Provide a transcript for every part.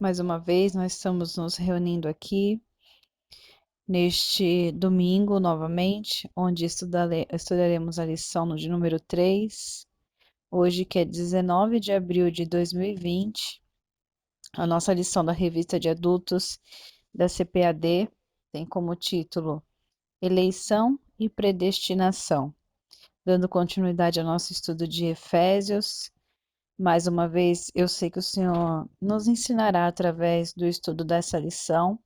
Mais uma vez, nós estamos nos reunindo aqui neste domingo novamente, onde estudaremos a lição de número 3, hoje que é 19 de abril de 2020. A nossa lição da revista de adultos da CPAD tem como título Eleição e Predestinação. Dando continuidade ao nosso estudo de Efésios, mais uma vez eu sei que o Senhor nos ensinará através do estudo dessa lição.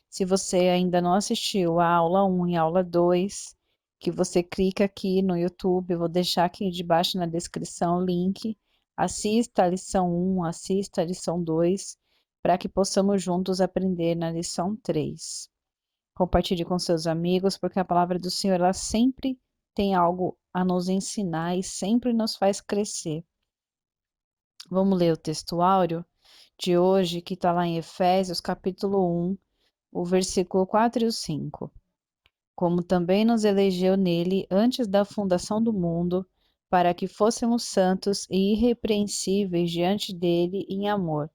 Se você ainda não assistiu a aula 1 e a aula 2, que você clica aqui no YouTube, eu vou deixar aqui debaixo na descrição o link. Assista a lição 1, assista a lição 2, para que possamos juntos aprender na lição 3. Compartilhe com seus amigos, porque a palavra do Senhor ela sempre tem algo a nos ensinar e sempre nos faz crescer. Vamos ler o texto áureo de hoje, que está lá em Efésios, capítulo 1, o versículo 4 e o 5. Como também nos elegeu nele antes da fundação do mundo, para que fôssemos santos e irrepreensíveis diante dele em amor,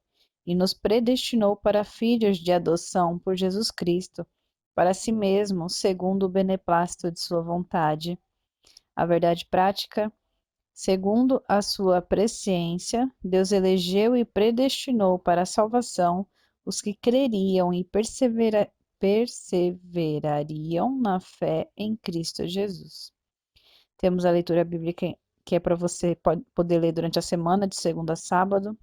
e nos predestinou para filhos de adoção por Jesus Cristo, para si mesmo, segundo o beneplácito de sua vontade. A verdade prática: segundo a sua presciência, Deus elegeu e predestinou para a salvação os que creriam e perseverariam na fé em Cristo Jesus. Temos a leitura bíblica que é para você poder ler durante a semana, de segunda a sábado,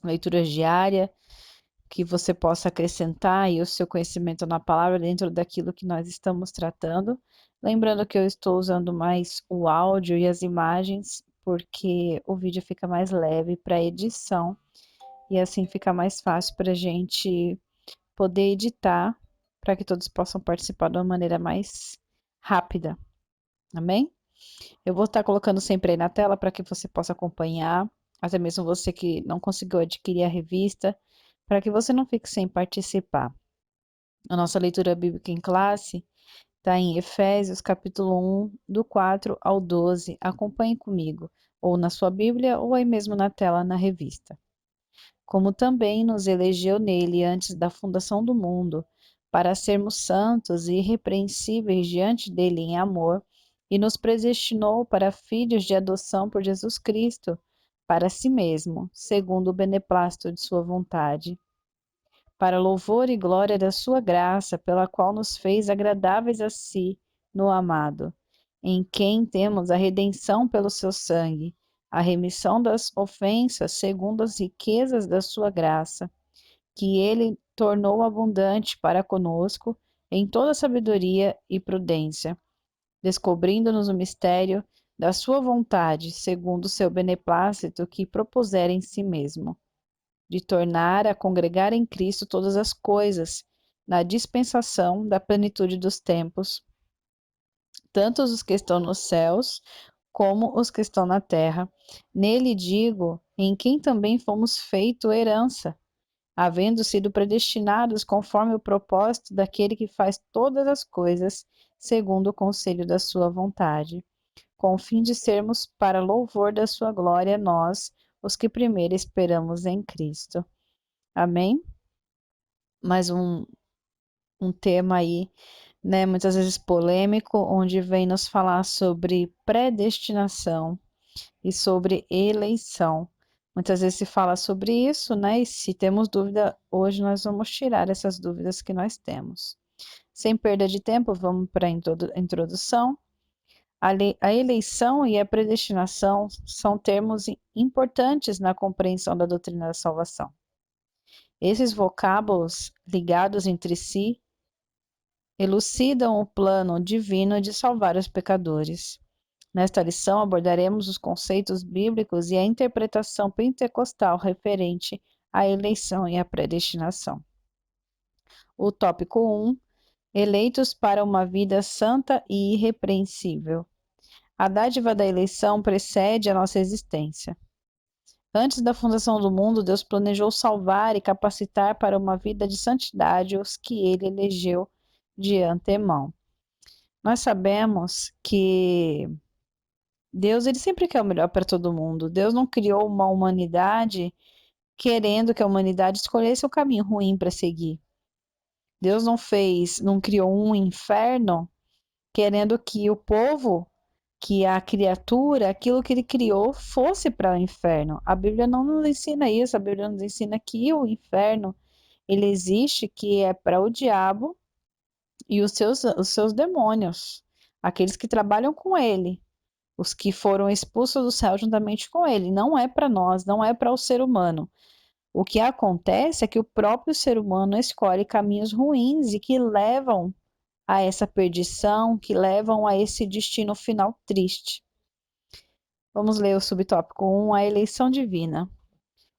leitura diária, que você possa acrescentar aí o seu conhecimento na palavra dentro daquilo que nós estamos tratando. Lembrando que eu estou usando mais o áudio e as imagens, porque o vídeo fica mais leve para edição e assim fica mais fácil para a gente poder editar, para que todos possam participar de uma maneira mais rápida. Amém? Eu vou estar colocando sempre aí na tela para que você possa acompanhar, até mesmo você que não conseguiu adquirir a revista, para que você não fique sem participar. A nossa leitura bíblica em classe está em Efésios, capítulo 1, do 4 ao 12. Acompanhe comigo, ou na sua Bíblia, ou aí mesmo na tela na revista. Como também nos elegeu nele antes da fundação do mundo, para sermos santos e irrepreensíveis diante dele em amor, e nos predestinou para filhos de adoção por Jesus Cristo, para si mesmo, segundo o beneplácito de sua vontade, para louvor e glória da sua graça, pela qual nos fez agradáveis a si no amado, em quem temos a redenção pelo seu sangue, a remissão das ofensas segundo as riquezas da sua graça, que ele tornou abundante para conosco em toda sabedoria e prudência, descobrindo-nos o mistério da sua vontade, segundo o seu beneplácito que propusera em si mesmo, de tornar a congregar em Cristo todas as coisas, na dispensação da plenitude dos tempos, tanto os que estão nos céus, como os que estão na terra. Nele digo, em quem também fomos feito herança, havendo sido predestinados conforme o propósito daquele que faz todas as coisas, segundo o conselho da sua vontade, com o fim de sermos para louvor da sua glória nós, os que primeiro esperamos em Cristo. Amém? Mais um tema aí, né, muitas vezes polêmico, onde vem nos falar sobre predestinação e sobre eleição. Muitas vezes se fala sobre isso, né? E se temos dúvida, hoje nós vamos tirar essas dúvidas que nós temos. Sem perda de tempo, vamos para a introdução. A eleição e a predestinação são termos importantes na compreensão da doutrina da salvação. Esses vocábulos ligados entre si elucidam o plano divino de salvar os pecadores. Nesta lição abordaremos os conceitos bíblicos e a interpretação pentecostal referente à eleição e à predestinação. O tópico 1: eleitos para uma vida santa e irrepreensível. A dádiva da eleição precede a nossa existência. Antes da fundação do mundo, Deus planejou salvar e capacitar para uma vida de santidade os que ele elegeu de antemão. Nós sabemos que Deus ele sempre quer o melhor para todo mundo. Deus não criou uma humanidade querendo que a humanidade escolhesse o caminho ruim para seguir. Deus não criou um inferno querendo que o povo, que a criatura, aquilo que ele criou, fosse para o inferno. A Bíblia não nos ensina isso, a Bíblia nos ensina que o inferno, ele existe, que é para o diabo e os seus demônios, aqueles que trabalham com ele, os que foram expulsos do céu juntamente com ele. Não é para nós, não é para o ser humano. O que acontece é que o próprio ser humano escolhe caminhos ruins e que levam a essa perdição, que levam a esse destino final triste. Vamos ler o subtópico 1, a eleição divina.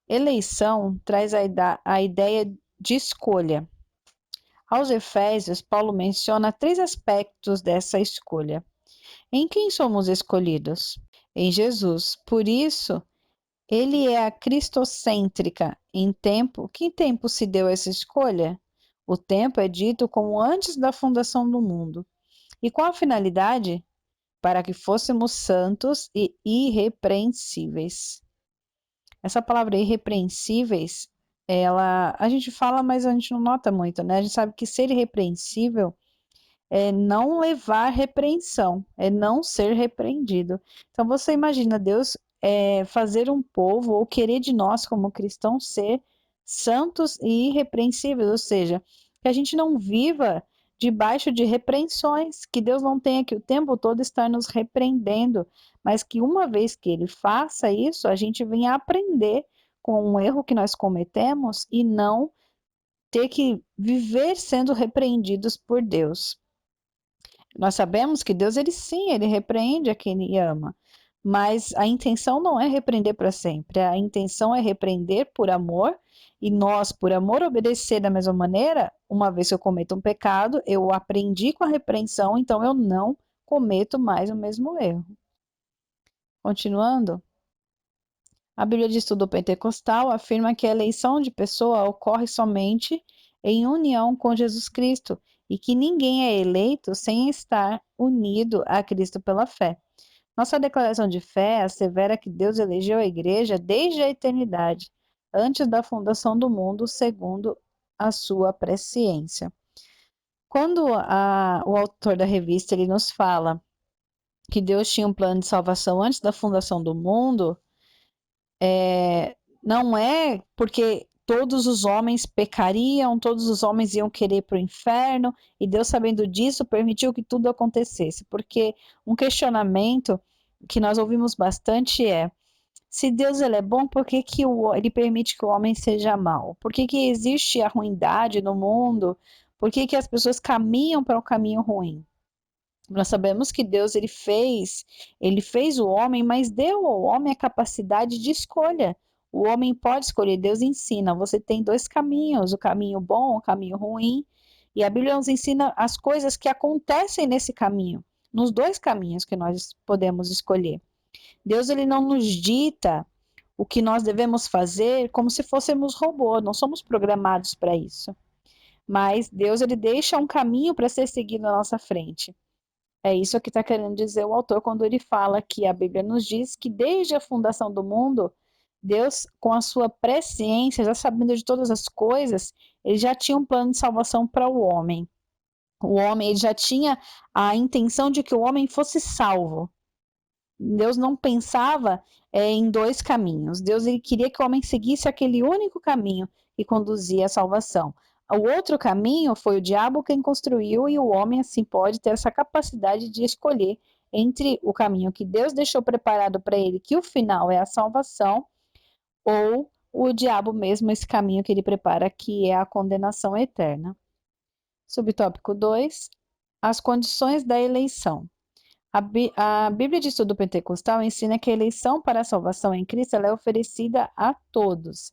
Eleição traz a ideia de escolha. Aos Efésios, Paulo menciona 3 aspectos dessa escolha. Em quem somos escolhidos? Em Jesus. Por isso, ele é a cristocêntrica. Que tempo se deu essa escolha? O tempo é dito como antes da fundação do mundo. E qual a finalidade? Para que fôssemos santos e irrepreensíveis. Essa palavra irrepreensíveis, a gente fala, mas a gente não nota muito, né? A gente sabe que ser irrepreensível é não levar repreensão, é não ser repreendido. Então você imagina Deus fazer um povo ou querer de nós como cristãos ser santos e irrepreensíveis, ou seja, que a gente não viva debaixo de repreensões, que Deus não tenha que o tempo todo estar nos repreendendo, mas que uma vez que ele faça isso, a gente venha aprender com um erro que nós cometemos e não ter que viver sendo repreendidos por Deus. Nós sabemos que Deus, ele repreende a quem ele ama, mas a intenção não é repreender para sempre, a intenção é repreender por amor, e nós, por amor, obedecer da mesma maneira. Uma vez que eu cometo um pecado, eu aprendi com a repreensão, então eu não cometo mais o mesmo erro. Continuando, a Bíblia de Estudo Pentecostal afirma que a eleição de pessoa ocorre somente em união com Jesus Cristo e que ninguém é eleito sem estar unido a Cristo pela fé. Nossa declaração de fé assevera que Deus elegeu a igreja desde a eternidade, antes da fundação do mundo, segundo a sua presciência. Quando o autor da revista ele nos fala que Deus tinha um plano de salvação antes da fundação do mundo, não é porque todos os homens pecariam, todos os homens iam querer para o inferno, e Deus, sabendo disso, permitiu que tudo acontecesse. Porque um questionamento que nós ouvimos bastante é: se Deus ele é bom, por que ele permite que o homem seja mau? Por que existe a ruindade no mundo? Por que as pessoas caminham para o caminho ruim? Nós sabemos que Deus ele fez o homem, mas deu ao homem a capacidade de escolha. O homem pode escolher, Deus ensina. Você tem 2 caminhos, o caminho bom, o caminho ruim. E a Bíblia nos ensina as coisas que acontecem nesse caminho, nos 2 caminhos que nós podemos escolher. Deus ele não nos dita o que nós devemos fazer como se fôssemos robôs, não somos programados para isso. Mas Deus ele deixa um caminho para ser seguido na nossa frente. É isso que está querendo dizer o autor quando ele fala que a Bíblia nos diz que desde a fundação do mundo, Deus, com a sua presciência, já sabendo de todas as coisas, ele já tinha um plano de salvação para o homem. O homem ele já tinha a intenção de que o homem fosse salvo. Deus não pensava em 2 caminhos. Deus ele queria que o homem seguisse aquele único caminho que conduzia à salvação. O outro caminho foi o diabo quem construiu, e o homem assim pode ter essa capacidade de escolher entre o caminho que Deus deixou preparado para ele, que o final é a salvação, ou o diabo mesmo, esse caminho que ele prepara, que é a condenação eterna. Subtópico 2, as condições da eleição. A Bíblia de Estudo Pentecostal ensina que a eleição para a salvação em Cristo ela é oferecida a todos.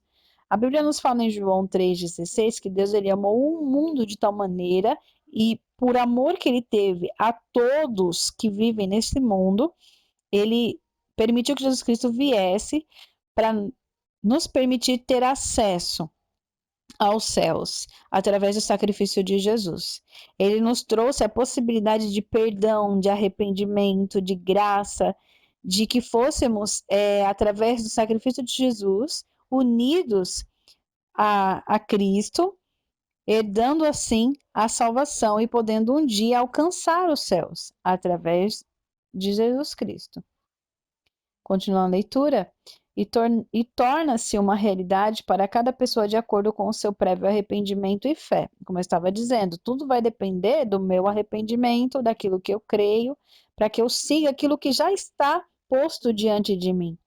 A Bíblia nos fala em João 3,16 que Deus ele amou o mundo de tal maneira, e por amor que ele teve a todos que vivem neste mundo, ele permitiu que Jesus Cristo viesse para nos permitir ter acesso aos céus, através do sacrifício de Jesus. Ele nos trouxe a possibilidade de perdão, de arrependimento, de graça, de que fôssemos, através do sacrifício de Jesus, unidos a Cristo, herdando assim a salvação e podendo um dia alcançar os céus através de Jesus Cristo. Continua a leitura. E torna-se uma realidade para cada pessoa de acordo com o seu prévio arrependimento e fé. Como eu estava dizendo, tudo vai depender do meu arrependimento, daquilo que eu creio, para que eu siga aquilo que já está posto diante de mim.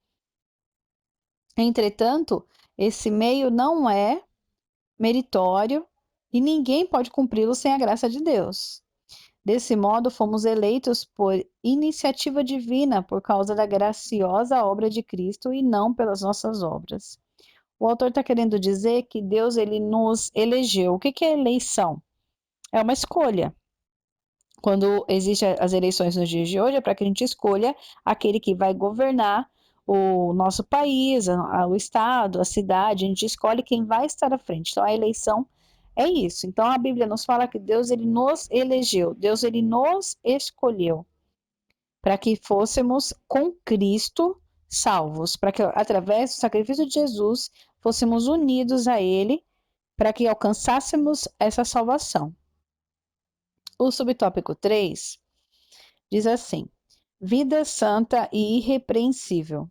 Entretanto, esse meio não é meritório e ninguém pode cumpri-lo sem a graça de Deus. Desse modo, fomos eleitos por iniciativa divina, por causa da graciosa obra de Cristo e não pelas nossas obras. O autor está querendo dizer que Deus ele nos elegeu. O que é eleição? É uma escolha. Quando existem as eleições nos dias de hoje, é para que a gente escolha aquele que vai governar o nosso país, o estado, a cidade. A gente escolhe quem vai estar à frente. Então, a eleição é isso. Então, a Bíblia nos fala que Deus ele nos elegeu, Deus ele nos escolheu para que fôssemos com Cristo salvos, para que através do sacrifício de Jesus fôssemos unidos a Ele, para que alcançássemos essa salvação. O subtópico 3 diz assim: vida santa e irrepreensível.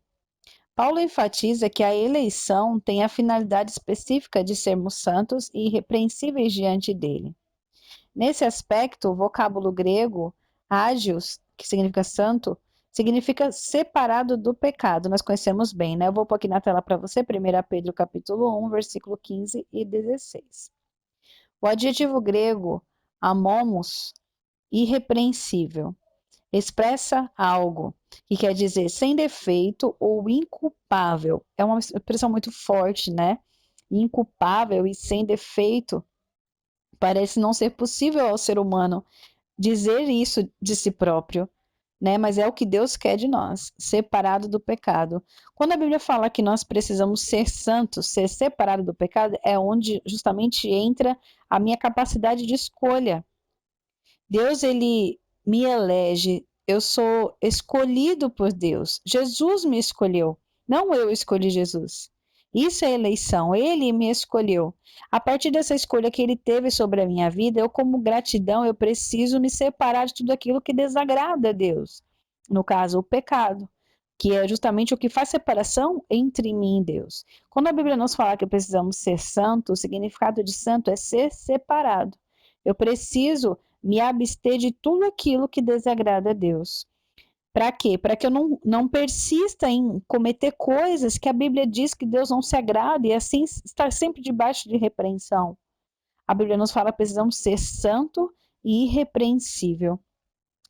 Paulo enfatiza que a eleição tem a finalidade específica de sermos santos e irrepreensíveis diante dele. Nesse aspecto, o vocábulo grego ágios, que significa santo, significa separado do pecado. Nós conhecemos bem, né? Eu vou pôr aqui na tela para você, 1 Pedro capítulo 1, versículo 15 e 16. O adjetivo grego amomos, irrepreensível, expressa algo que quer dizer sem defeito ou inculpável. É uma expressão muito forte, né? Inculpável e sem defeito. Parece não ser possível ao ser humano dizer isso de si próprio, né? Mas é o que Deus quer de nós, separado do pecado. Quando a Bíblia fala que nós precisamos ser santos, ser separado do pecado, é onde justamente entra a minha capacidade de escolha. Deus, ele me elege, eu sou escolhido por Deus. Jesus me escolheu, não eu escolhi Jesus. Isso é eleição, ele me escolheu. A partir dessa escolha que ele teve sobre a minha vida, eu, como gratidão, eu preciso me separar de tudo aquilo que desagrada a Deus. No caso, o pecado, que é justamente o que faz separação entre mim e Deus. Quando a Bíblia nos fala que precisamos ser santos, o significado de santo é ser separado. Eu preciso me abster de tudo aquilo que desagrada a Deus. Para quê? Para que eu não persista em cometer coisas que a Bíblia diz que Deus não se agrada e assim estar sempre debaixo de repreensão. A Bíblia nos fala que precisamos ser santo e irrepreensível.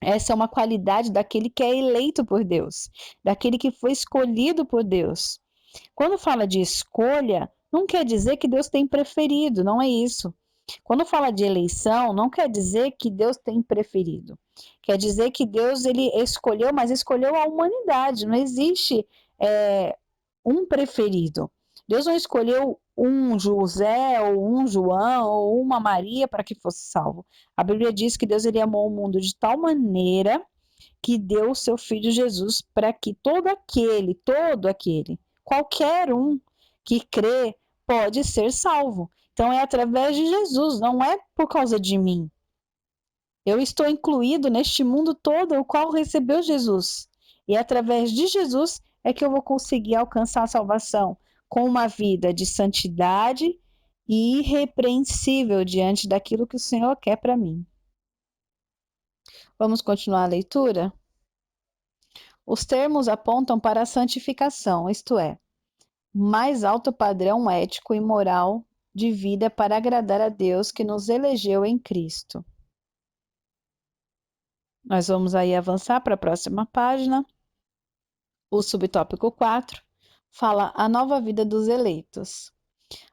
Essa é uma qualidade daquele que é eleito por Deus, daquele que foi escolhido por Deus. Quando fala de escolha, não quer dizer que Deus tem preferido, não é isso. Quando fala de eleição, não quer dizer que Deus tem preferido. Quer dizer que Deus ele escolheu, mas escolheu a humanidade. Não existe um preferido. Deus não escolheu um José, ou um João, ou uma Maria para que fosse salvo. A Bíblia diz que Deus ele amou o mundo de tal maneira que deu o seu Filho Jesus para que todo aquele, qualquer um que crê pode ser salvo. Então é através de Jesus, não é por causa de mim. Eu estou incluído neste mundo todo, o qual recebeu Jesus. E através de Jesus é que eu vou conseguir alcançar a salvação com uma vida de santidade e irrepreensível diante daquilo que o Senhor quer para mim. Vamos continuar a leitura? Os termos apontam para a santificação, isto é, mais alto padrão ético e moral de vida para agradar a Deus que nos elegeu em Cristo. Nós vamos aí avançar para a próxima página. O subtópico 4 fala a nova vida dos eleitos.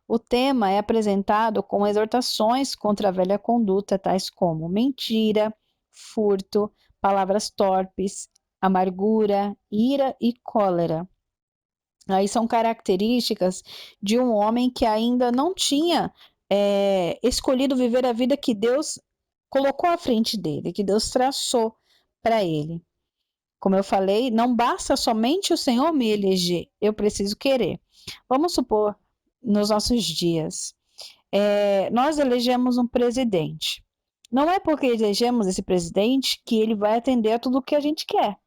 O tema é apresentado com exortações contra a velha conduta, tais como mentira, furto, palavras torpes, amargura, ira e cólera. Aí são características de um homem que ainda não tinha escolhido viver a vida que Deus colocou à frente dele, que Deus traçou para ele. Como eu falei, não basta somente o Senhor me eleger, eu preciso querer. Vamos supor, nos nossos dias, nós elegemos um presidente. Não é porque elegemos esse presidente que ele vai atender a tudo o que a gente quer.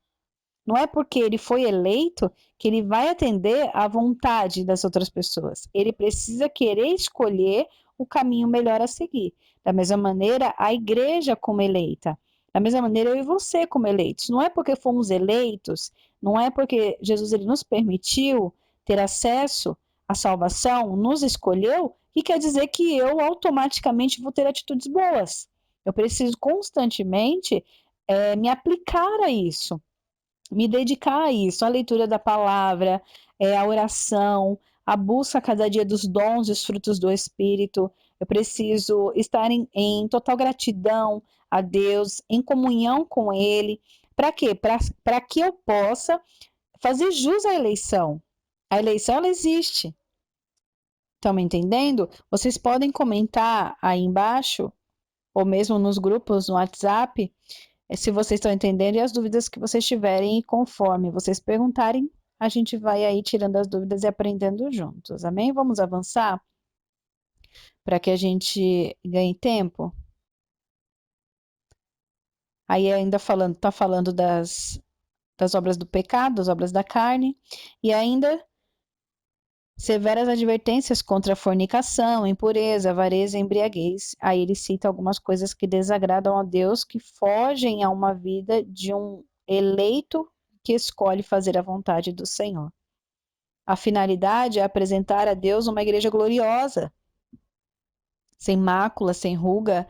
Não é porque ele foi eleito que ele vai atender à vontade das outras pessoas. Ele precisa querer escolher o caminho melhor a seguir. Da mesma maneira, a igreja como eleita. Da mesma maneira, eu e você como eleitos. Não é porque fomos eleitos, não é porque Jesus ele nos permitiu ter acesso à salvação, nos escolheu, que quer dizer que eu automaticamente vou ter atitudes boas. Eu preciso constantemente me aplicar a isso, me dedicar a isso, a leitura da palavra, a oração, a busca cada dia dos dons e os frutos do Espírito. Eu preciso estar em total gratidão a Deus, em comunhão com Ele. Para quê? Para que eu possa fazer jus à eleição. A eleição, ela existe. Estão me entendendo? Vocês podem comentar aí embaixo, ou mesmo nos grupos no WhatsApp, se vocês estão entendendo e as dúvidas que vocês tiverem, e conforme vocês perguntarem, a gente vai aí tirando as dúvidas e aprendendo juntos, amém? Vamos avançar para que a gente ganhe tempo? Aí ainda falando, tá falando das obras do pecado, das obras da carne, e ainda severas advertências contra a fornicação, impureza, avareza e embriaguez. Aí ele cita algumas coisas que desagradam a Deus, que fogem a uma vida de um eleito que escolhe fazer a vontade do Senhor. A finalidade é apresentar a Deus uma igreja gloriosa, sem mácula, sem ruga,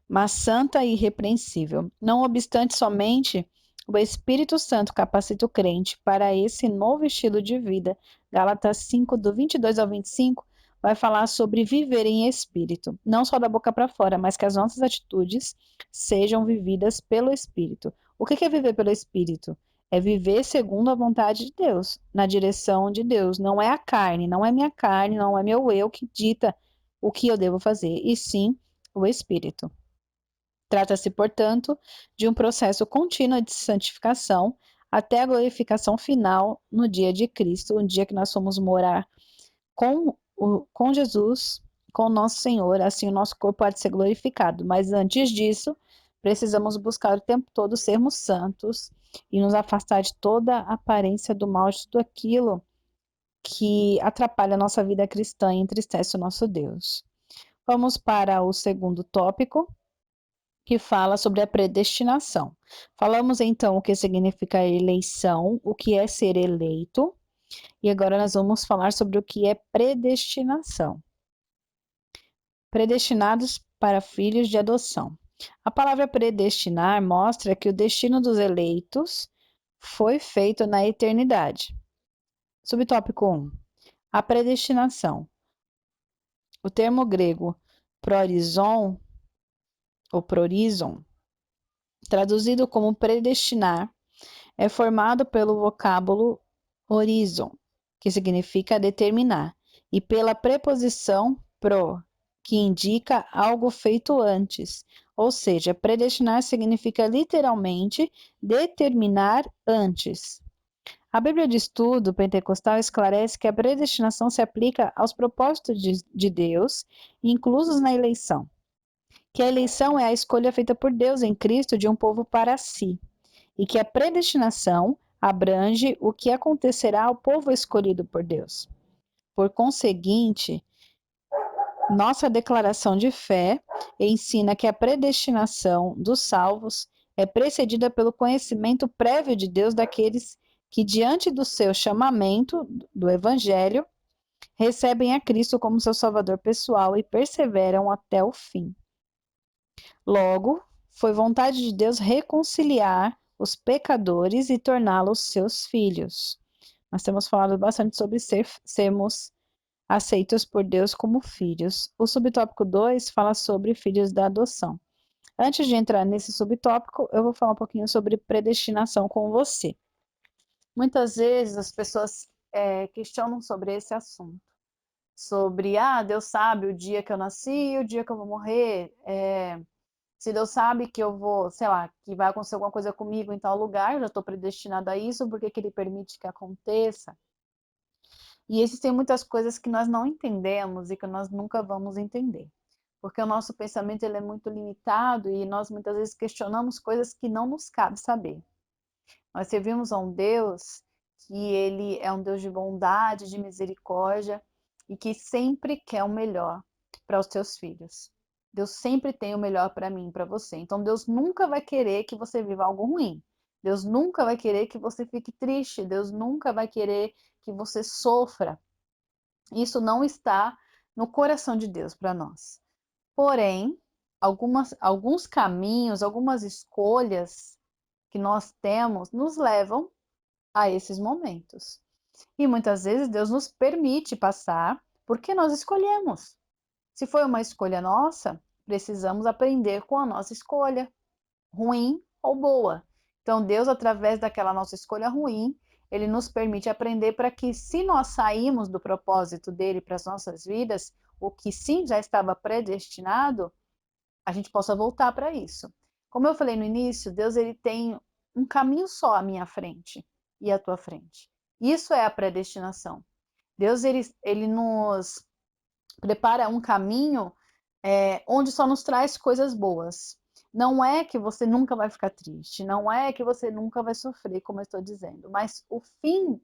mas santa e irrepreensível. Não obstante, somente o Espírito Santo capacita o crente para esse novo estilo de vida. Gálatas 5, do 22 ao 25, vai falar sobre viver em espírito, não só da boca para fora, mas que as nossas atitudes sejam vividas pelo Espírito. O que é viver pelo Espírito? É viver segundo a vontade de Deus, na direção de Deus. Não é a carne, não é minha carne, não é meu eu que dita o que eu devo fazer, e sim o Espírito. Trata-se, portanto, de um processo contínuo de santificação até a glorificação final no dia de Cristo, um dia que nós fomos morar com Jesus, com o nosso Senhor, assim o nosso corpo pode ser glorificado. Mas antes disso, precisamos buscar o tempo todo sermos santos e nos afastar de toda a aparência do mal, de tudo aquilo que atrapalha a nossa vida cristã e entristece o nosso Deus. Vamos para o segundo tópico, que fala sobre a predestinação. Falamos então o que significa eleição, o que é ser eleito, e agora nós vamos falar sobre o que é predestinação. Predestinados para filhos de adoção. A palavra predestinar mostra que o destino dos eleitos foi feito na eternidade. Subtópico 1. A predestinação. O termo grego prorizon, ou prorizon, traduzido como predestinar, é formado pelo vocábulo horizon, que significa determinar, e pela preposição pro, que indica algo feito antes. Ou seja, predestinar significa literalmente determinar antes. A Bíblia de Estudo Pentecostal esclarece que a predestinação se aplica aos propósitos de Deus, inclusos na eleição. Que a eleição é a escolha feita por Deus em Cristo de um povo para si, e que a predestinação abrange o que acontecerá ao povo escolhido por Deus. Por conseguinte, nossa declaração de fé ensina que a predestinação dos salvos é precedida pelo conhecimento prévio de Deus daqueles que, diante do seu chamamento do Evangelho, recebem a Cristo como seu Salvador pessoal e perseveram até o fim. Logo, foi vontade de Deus reconciliar os pecadores e torná-los seus filhos. Nós temos falado bastante sobre sermos aceitos por Deus como filhos. O subtópico 2 fala sobre filhos da adoção. Antes de entrar nesse subtópico, eu vou falar um pouquinho sobre predestinação com você. Muitas vezes as pessoas questionam sobre esse assunto. Sobre, Deus sabe o dia que eu nasci, o dia que eu vou morrer, se Deus sabe que eu vou, sei lá, que vai acontecer alguma coisa comigo em tal lugar, eu já estou predestinado a isso, por que Ele permite que aconteça? E existem muitas coisas que nós não entendemos e que nós nunca vamos entender. Porque o nosso pensamento ele é muito limitado e nós muitas vezes questionamos coisas que não nos cabe saber. Nós servimos a um Deus que ele é um Deus de bondade, de misericórdia e que sempre quer o melhor para os teus filhos. Deus sempre tem o melhor para mim e para você. Então Deus nunca vai querer que você viva algo ruim. Deus nunca vai querer que você fique triste. Deus nunca vai querer que você sofra. Isso não está no coração de Deus para nós. Porém, alguns caminhos, algumas escolhas que nós temos nos levam a esses momentos. E muitas vezes Deus nos permite passar porque nós escolhemos. Se foi uma escolha nossa, precisamos aprender com a nossa escolha, ruim ou boa. Então, Deus, através daquela nossa escolha ruim, ele nos permite aprender para que, se nós saímos do propósito dele para as nossas vidas, o que sim já estava predestinado, a gente possa voltar para isso. Como eu falei no início, Deus ele tem um caminho só à minha frente e à tua frente. Isso é a predestinação. Deus ele nos prepara um caminho onde só nos traz coisas boas. Não é que você nunca vai ficar triste, não é que você nunca vai sofrer, como eu estou dizendo, mas o fim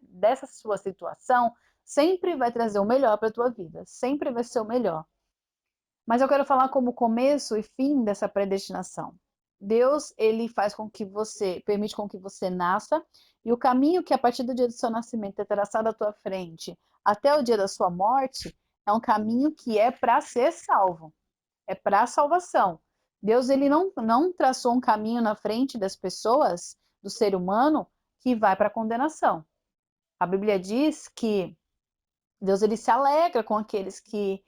dessa sua situação sempre vai trazer o melhor para a tua vida, sempre vai ser o melhor. Mas eu quero falar como começo e fim dessa predestinação. Deus, ele faz com que você, permite com que você nasça, e o caminho que a partir do dia do seu nascimento é traçado à tua frente até o dia da sua morte, é um caminho que é para ser salvo, é para a salvação. Deus, ele não traçou um caminho na frente das pessoas, do ser humano, que vai para a condenação. A Bíblia diz que Deus ele se alegra com aqueles que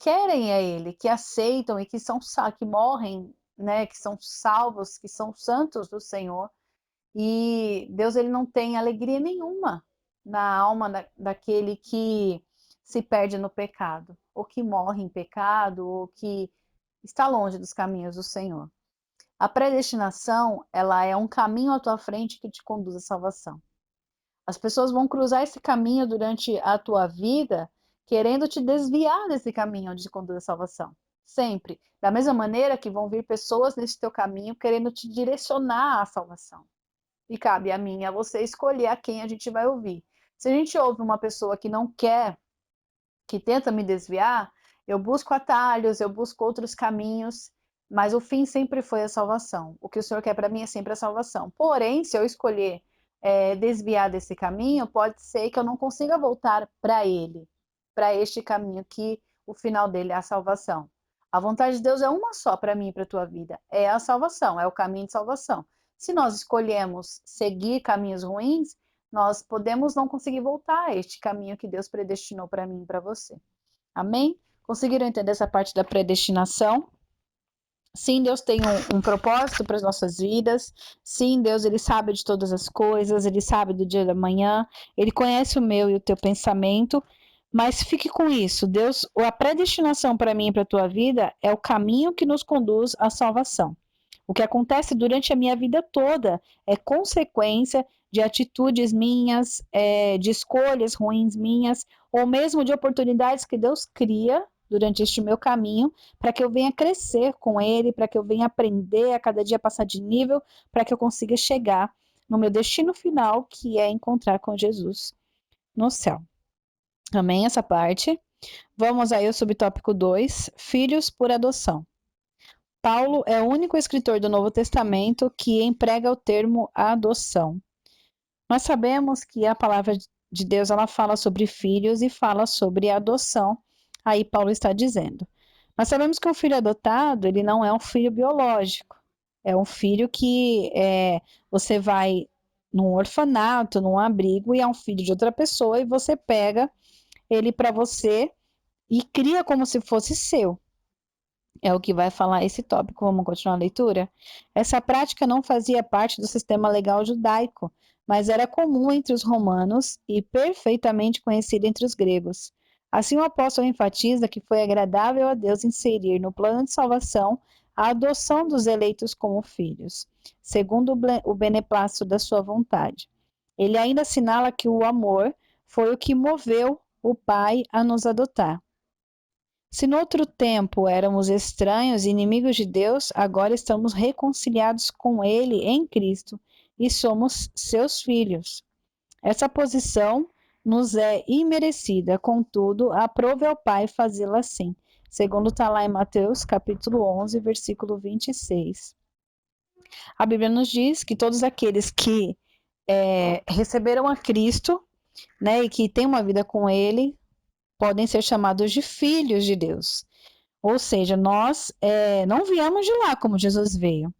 querem a Ele, que aceitam e que são que morrem, né, que são salvos, que são santos do Senhor. E Deus ele não tem alegria nenhuma na alma daquele que se perde no pecado, ou que morre em pecado, ou que está longe dos caminhos do Senhor. A predestinação, ela é um caminho à tua frente que te conduz à salvação. As pessoas vão cruzar esse caminho durante a tua vida, querendo te desviar desse caminho onde te conduz à salvação. Sempre. Da mesma maneira que vão vir pessoas nesse teu caminho querendo te direcionar à salvação. E cabe a mim e a você escolher a quem a gente vai ouvir. Se a gente ouve uma pessoa que não quer, que tenta me desviar, eu busco atalhos, eu busco outros caminhos, mas o fim sempre foi a salvação. O que o Senhor quer para mim é sempre a salvação. Porém, se eu escolher desviar desse caminho, pode ser que eu não consiga voltar para ele, para este caminho que o final dele é a salvação. A vontade de Deus é uma só para mim e para a tua vida, é a salvação, é o caminho de salvação. Se nós escolhemos seguir caminhos ruins, nós podemos não conseguir voltar a este caminho que Deus predestinou para mim e para você. Amém? Conseguiram entender essa parte da predestinação? Sim, Deus tem um propósito para as nossas vidas. Sim, Deus ele sabe de todas as coisas, ele sabe do dia da manhã, ele conhece o meu e o teu pensamento. Mas fique com isso, Deus, a predestinação para mim e para a tua vida é o caminho que nos conduz à salvação. O que acontece durante a minha vida toda é consequência de atitudes minhas, de escolhas ruins minhas, ou mesmo de oportunidades que Deus cria durante este meu caminho, para que eu venha crescer com Ele, para que eu venha aprender a cada dia passar de nível, para que eu consiga chegar no meu destino final, que é encontrar com Jesus no céu. Amém? Essa parte. Vamos aí ao subtópico 2, filhos por adoção. Paulo é o único escritor do Novo Testamento que emprega o termo adoção. Nós sabemos que a palavra de Deus ela fala sobre filhos e fala sobre adoção. Aí Paulo está dizendo. Nós sabemos que um filho adotado ele não é um filho biológico. É um filho que você vai num orfanato, num abrigo e é um filho de outra pessoa e você pega ele para você e cria como se fosse seu. É o que vai falar esse tópico. Vamos continuar a leitura? Essa prática não fazia parte do sistema legal judaico, mas era comum entre os romanos e perfeitamente conhecida entre os gregos. Assim, o apóstolo enfatiza que foi agradável a Deus inserir no plano de salvação a adoção dos eleitos como filhos, segundo o beneplácito da sua vontade. Ele ainda assinala que o amor foi o que moveu o Pai a nos adotar. Se no outro tempo éramos estranhos e inimigos de Deus, agora estamos reconciliados com Ele em Cristo e somos seus filhos. Essa posição nos é imerecida, contudo, aprove ao Pai fazê-la assim, segundo está lá em Mateus capítulo 11, versículo 26. A Bíblia nos diz que todos aqueles que receberam a Cristo, né, e que têm uma vida com Ele, podem ser chamados de filhos de Deus. Ou seja, nós não viemos de lá como Jesus veio,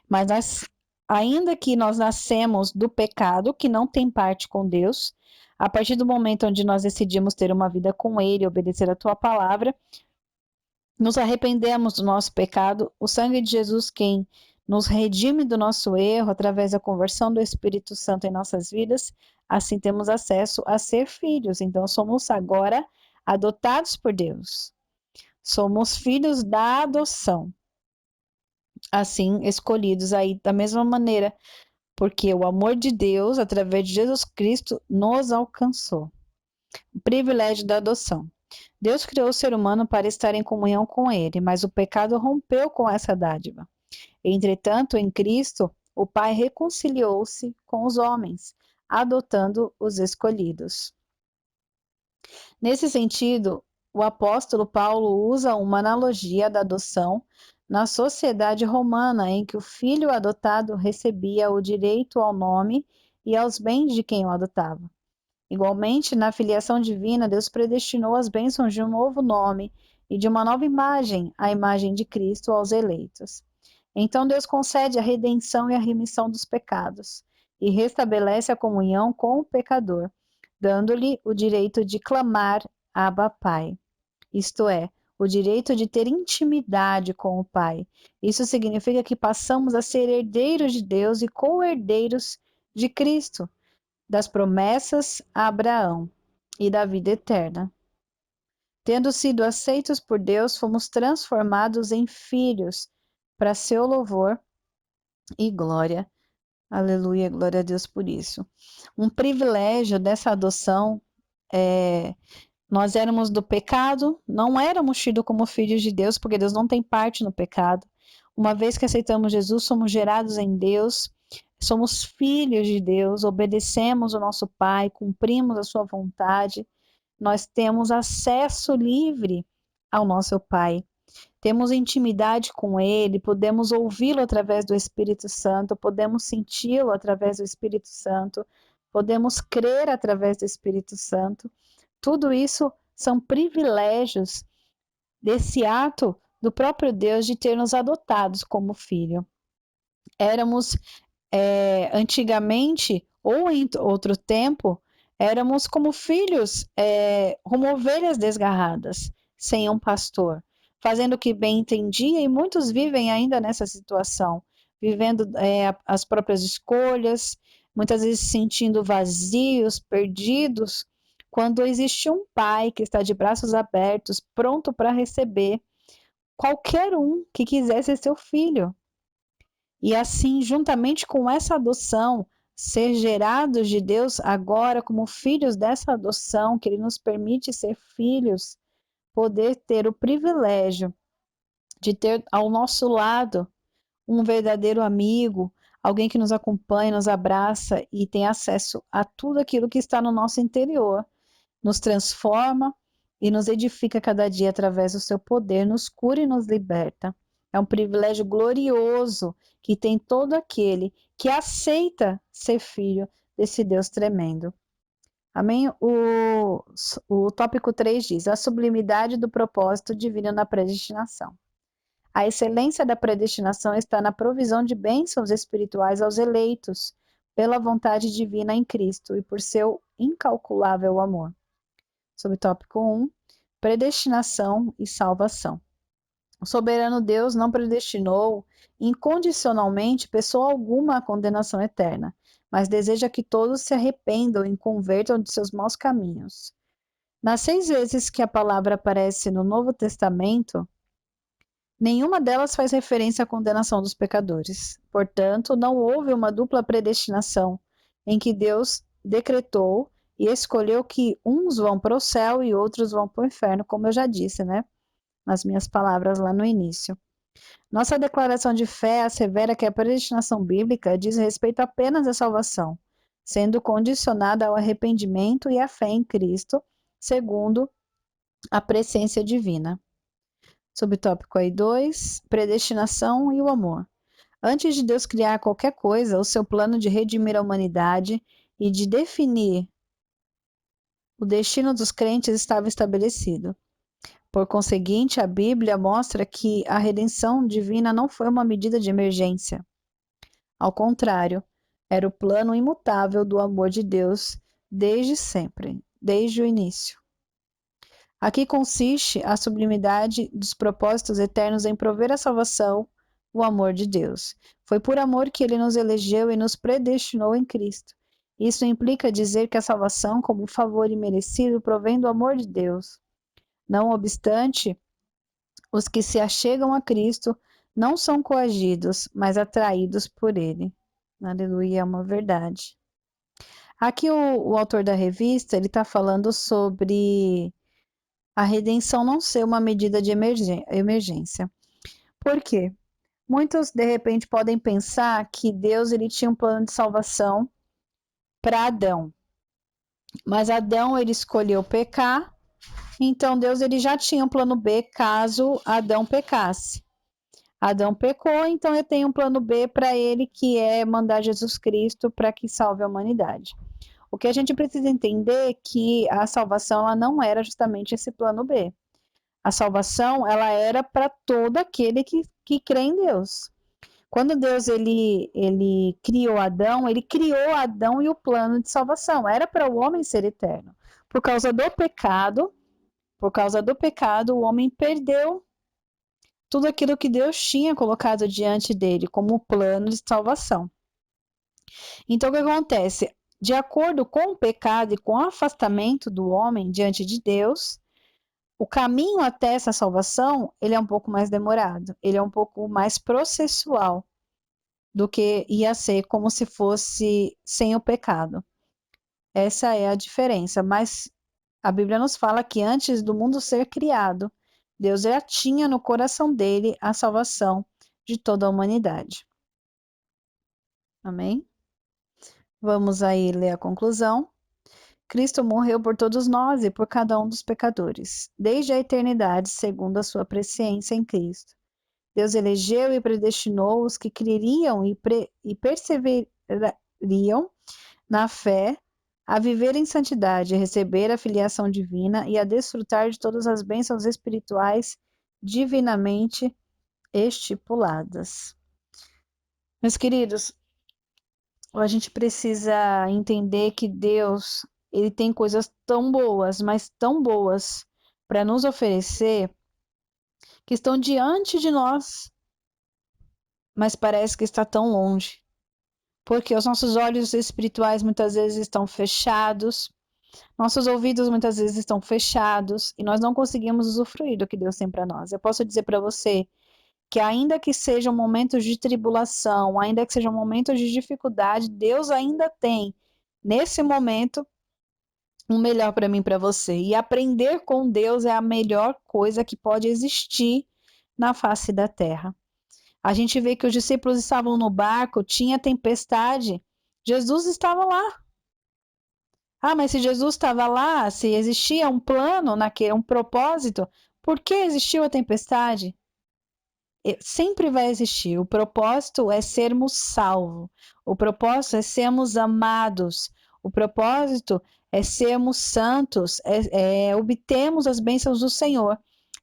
mas ainda que nós nascemos do pecado, que não tem parte com Deus, a partir do momento onde nós decidimos ter uma vida com Ele, obedecer a Tua palavra, nos arrependemos do nosso pecado, o sangue de Jesus, quem nos redime do nosso erro através da conversão do Espírito Santo em nossas vidas, assim temos acesso a ser filhos. Então, somos agora adotados por Deus. Somos filhos da adoção. Assim, escolhidos aí da mesma maneira, porque o amor de Deus, através de Jesus Cristo, nos alcançou. O privilégio da adoção. Deus criou o ser humano para estar em comunhão com ele, mas o pecado rompeu com essa dádiva. Entretanto, em Cristo, o Pai reconciliou-se com os homens, adotando os escolhidos. Nesse sentido, o apóstolo Paulo usa uma analogia da adoção na sociedade romana, em que o filho adotado recebia o direito ao nome e aos bens de quem o adotava. Igualmente, na filiação divina, Deus predestinou as bênçãos de um novo nome e de uma nova imagem, a imagem de Cristo, aos eleitos. Então, Deus concede a redenção e a remissão dos pecados e restabelece a comunhão com o pecador, dando-lhe o direito de clamar Abba Pai, isto é, o direito de ter intimidade com o Pai. Isso significa que passamos a ser herdeiros de Deus e co-herdeiros de Cristo, das promessas a Abraão e da vida eterna. Tendo sido aceitos por Deus, fomos transformados em filhos para seu louvor e glória. Aleluia, glória a Deus por isso. Um privilégio dessa adoção nós éramos do pecado, não éramos tidos como filhos de Deus, porque Deus não tem parte no pecado. Uma vez que aceitamos Jesus, somos gerados em Deus, somos filhos de Deus, obedecemos o nosso Pai, cumprimos a sua vontade, nós temos acesso livre ao nosso Pai. Temos intimidade com Ele, podemos ouvi-lo através do Espírito Santo, podemos senti-lo através do Espírito Santo, podemos crer através do Espírito Santo. Tudo isso são privilégios desse ato do próprio Deus de ter nos adotados como filho. Éramos, antigamente, ou em outro tempo, éramos como filhos, como ovelhas desgarradas, sem um pastor, fazendo o que bem entendia, e muitos vivem ainda nessa situação, vivendo as próprias escolhas, muitas vezes se sentindo vazios, perdidos, quando existe um pai que está de braços abertos, pronto para receber qualquer um que quiser ser seu filho. E assim, juntamente com essa adoção, ser gerados de Deus agora como filhos dessa adoção, que Ele nos permite ser filhos, poder ter o privilégio de ter ao nosso lado um verdadeiro amigo, alguém que nos acompanha, nos abraça e tem acesso a tudo aquilo que está no nosso interior, nos transforma e nos edifica cada dia através do seu poder, nos cura e nos liberta. É um privilégio glorioso que tem todo aquele que aceita ser filho desse Deus tremendo. Amém? O tópico 3 diz: a sublimidade do propósito divino na predestinação. A excelência da predestinação está na provisão de bênçãos espirituais aos eleitos, pela vontade divina em Cristo e por seu incalculável amor. Subtópico 1, predestinação e salvação. O soberano Deus não predestinou incondicionalmente pessoa alguma à condenação eterna, mas deseja que todos se arrependam e convertam de seus maus caminhos. Nas 6 vezes que a palavra aparece no Novo Testamento, nenhuma delas faz referência à condenação dos pecadores. Portanto, não houve uma dupla predestinação em que Deus decretou e escolheu que uns vão para o céu e outros vão para o inferno, como eu já disse, né? Nas minhas palavras lá no início. Nossa declaração de fé assevera que a predestinação bíblica diz respeito apenas à salvação, sendo condicionada ao arrependimento e à fé em Cristo, segundo a presciência divina. Subtópico aí 2, predestinação e o amor. Antes de Deus criar qualquer coisa, o seu plano de redimir a humanidade e de definir o destino dos crentes estava estabelecido. Por conseguinte, a Bíblia mostra que a redenção divina não foi uma medida de emergência. Ao contrário, era o plano imutável do amor de Deus desde sempre, desde o início. Aqui consiste a sublimidade dos propósitos eternos em prover a salvação, o amor de Deus. Foi por amor que ele nos elegeu e nos predestinou em Cristo. Isso implica dizer que a salvação, como favor imerecido, provém do amor de Deus. Não obstante, os que se achegam a Cristo não são coagidos, mas atraídos por ele. Aleluia, é uma verdade. Aqui o autor da revista, ele está falando sobre a redenção não ser uma medida de emergência. Por quê? Muitos, de repente, podem pensar que Deus ele tinha um plano de salvação para Adão. Mas Adão ele escolheu pecar, então Deus ele já tinha um plano B caso Adão pecasse. Adão pecou, então eu tenho um plano B para ele, que é mandar Jesus Cristo para que salve a humanidade. O que a gente precisa entender é que a salvação ela não era justamente esse plano B. A salvação ela era para todo aquele que crê em Deus. Quando Deus ele criou Adão e o plano de salvação. Era para o homem ser eterno. Por causa do pecado, o homem perdeu tudo aquilo que Deus tinha colocado diante dele como plano de salvação. Então, o que acontece? De acordo com o pecado e com o afastamento do homem diante de Deus, o caminho até essa salvação, ele é um pouco mais demorado, ele é um pouco mais processual do que ia ser como se fosse sem o pecado. Essa é a diferença, mas a Bíblia nos fala que antes do mundo ser criado, Deus já tinha no coração dele a salvação de toda a humanidade. Amém? Vamos aí ler a conclusão. Cristo morreu por todos nós e por cada um dos pecadores, desde a eternidade, segundo a sua presciência em Cristo. Deus elegeu e predestinou os que creriam e perseverariam na fé, a viver em santidade, a receber a filiação divina e a desfrutar de todas as bênçãos espirituais divinamente estipuladas. Meus queridos, a gente precisa entender que Deus, ele tem coisas tão boas, mas tão boas para nos oferecer, que estão diante de nós, mas parece que está tão longe. Porque os nossos olhos espirituais muitas vezes estão fechados, nossos ouvidos muitas vezes estão fechados e nós não conseguimos usufruir do que Deus tem para nós. Eu posso dizer para você que ainda que sejam momentos de tribulação, ainda que sejam momentos de dificuldade, Deus ainda tem, nesse momento, o melhor para mim e para você. E aprender com Deus é a melhor coisa que pode existir na face da terra. A gente vê que os discípulos estavam no barco, tinha tempestade, Jesus estava lá. Ah, mas se Jesus estava lá, se existia um plano naquele, um propósito, por que existiu a tempestade? Sempre vai existir. O propósito é sermos salvos. O propósito é sermos amados. O propósito é sermos santos, obtermos as bênçãos do Senhor.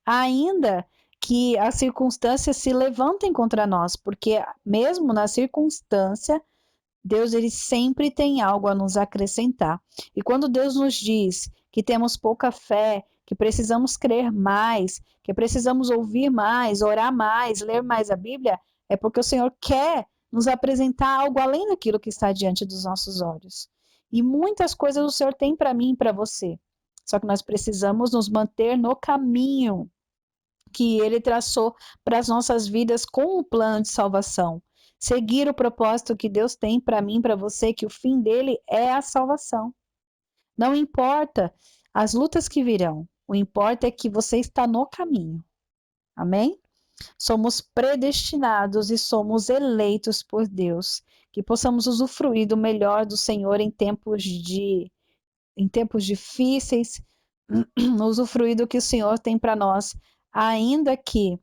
Ainda que as circunstâncias se levantem contra nós, porque mesmo na circunstância, Deus ele sempre tem algo a nos acrescentar. E quando Deus nos diz que temos pouca fé, que precisamos crer mais, que precisamos ouvir mais, orar mais, ler mais a Bíblia, é porque o Senhor quer nos apresentar algo além daquilo que está diante dos nossos olhos. E muitas coisas o Senhor tem para mim e para você. Só que nós precisamos nos manter no caminho que Ele traçou para as nossas vidas com o plano de salvação. Seguir o propósito que Deus tem para mim, para você, que o fim dele é a salvação. Não importa as lutas que virão, o importa é que você está no caminho. Amém? Somos predestinados e somos eleitos por Deus, que possamos usufruir do melhor do Senhor em tempos difíceis, usufruir do que o Senhor tem para nós, ainda que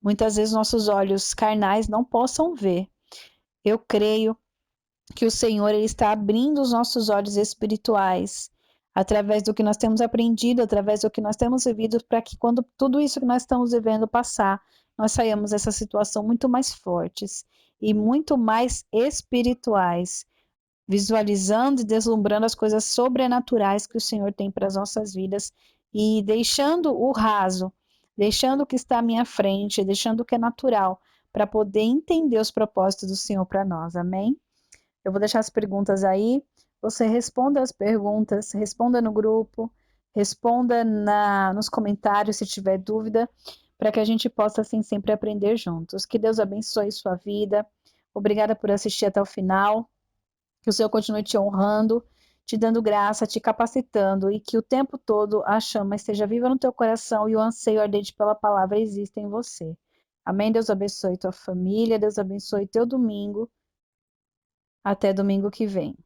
muitas vezes nossos olhos carnais não possam ver. Eu creio que o Senhor ele está abrindo os nossos olhos espirituais através do que nós temos aprendido, através do que nós temos vivido, para que quando tudo isso que nós estamos vivendo passar, nós saímos dessa situação muito mais fortes e muito mais espirituais, visualizando e deslumbrando as coisas sobrenaturais que o Senhor tem para as nossas vidas e deixando o raso, deixando o que está à minha frente, deixando o que é natural, para poder entender os propósitos do Senhor para nós. Amém? Eu vou deixar as perguntas aí. Você responda as perguntas, responda no grupo, responda nos comentários se tiver dúvida, para que a gente possa, assim, sempre aprender juntos. Que Deus abençoe sua vida. Obrigada por assistir até o final. Que o Senhor continue te honrando, te dando graça, te capacitando e que o tempo todo a chama esteja viva no teu coração e o anseio ardente pela palavra exista em você. Amém? Deus abençoe tua família, Deus abençoe teu domingo. Até domingo que vem.